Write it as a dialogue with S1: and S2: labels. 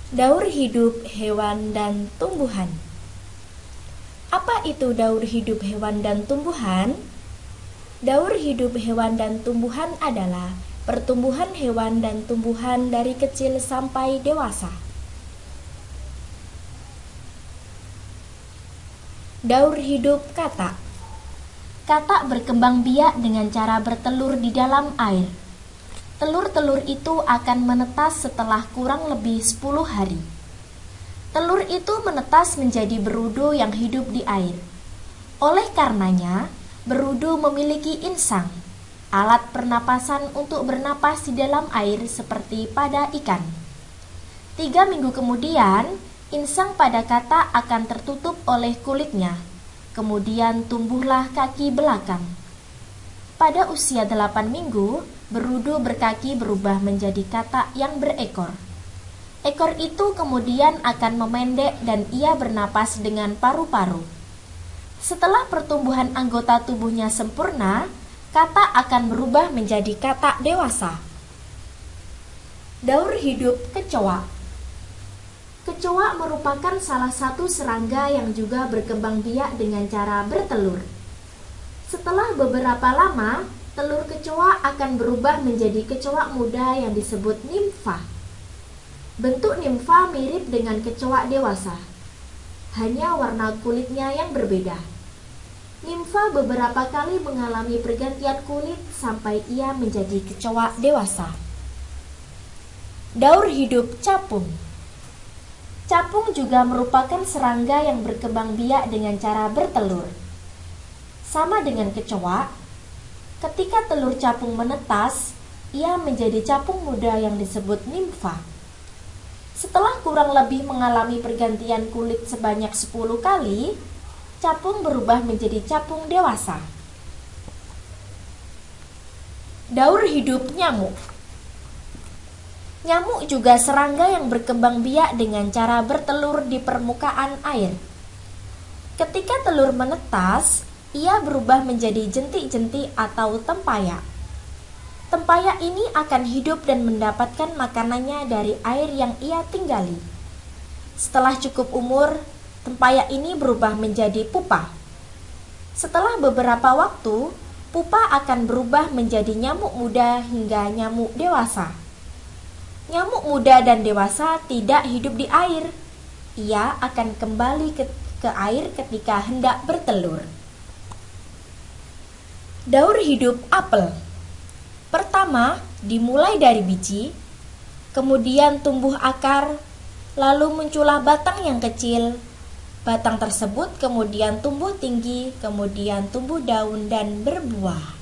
S1: Daur hidup hewan dan tumbuhan. Apa itu daur hidup hewan dan tumbuhan? Daur hidup hewan dan tumbuhan adalah pertumbuhan hewan dan tumbuhan dari kecil sampai dewasa. Daur hidup katak. Katak berkembang biak dengan cara bertelur di dalam air. Telur-telur itu akan menetas setelah kurang lebih 10 hari. Telur itu menetas menjadi berudu yang hidup di air. Oleh karenanya, berudu memiliki insang, alat pernapasan untuk bernapas di dalam air seperti pada ikan. 3 minggu kemudian, insang pada katak akan tertutup oleh kulitnya. Kemudian tumbuhlah kaki belakang. Pada usia 8 minggu, berudu berkaki berubah menjadi katak yang berekor. Ekor itu kemudian akan memendek dan ia bernapas dengan paru-paru. Setelah pertumbuhan anggota tubuhnya sempurna, katak akan berubah menjadi katak dewasa. Daur hidup kecoa. Kecoa merupakan salah satu serangga yang juga berkembang biak dengan cara bertelur. Setelah beberapa lama, telur kecoa akan berubah menjadi kecoa muda yang disebut nimfa. Bentuk nimfa mirip dengan kecoa dewasa, hanya warna kulitnya yang berbeda. Nimfa beberapa kali mengalami pergantian kulit sampai ia menjadi kecoa dewasa. Daur hidup capung. Capung juga merupakan serangga yang berkembang biak dengan cara bertelur. Sama dengan kecoa, ketika telur capung menetas, ia menjadi capung muda yang disebut nimfa. Setelah kurang lebih mengalami pergantian kulit sebanyak 10 kali, capung berubah menjadi capung dewasa. Daur hidup nyamuk. Nyamuk juga serangga yang berkembang biak dengan cara bertelur di permukaan air. Ketika telur menetas, ia berubah menjadi jentik-jentik atau tempayak. Tempayak ini akan hidup dan mendapatkan makanannya dari air yang ia tinggali. Setelah cukup umur, tempayak ini berubah menjadi pupa. Setelah beberapa waktu, pupa akan berubah menjadi nyamuk muda hingga nyamuk dewasa. Nyamuk muda dan dewasa tidak hidup di air. Ia akan kembali ke air ketika hendak bertelur. Daur hidup apel. Pertama, dimulai dari biji, kemudian tumbuh akar, lalu muncullah batang yang kecil. Batang tersebut kemudian tumbuh tinggi, kemudian tumbuh daun dan berbuah.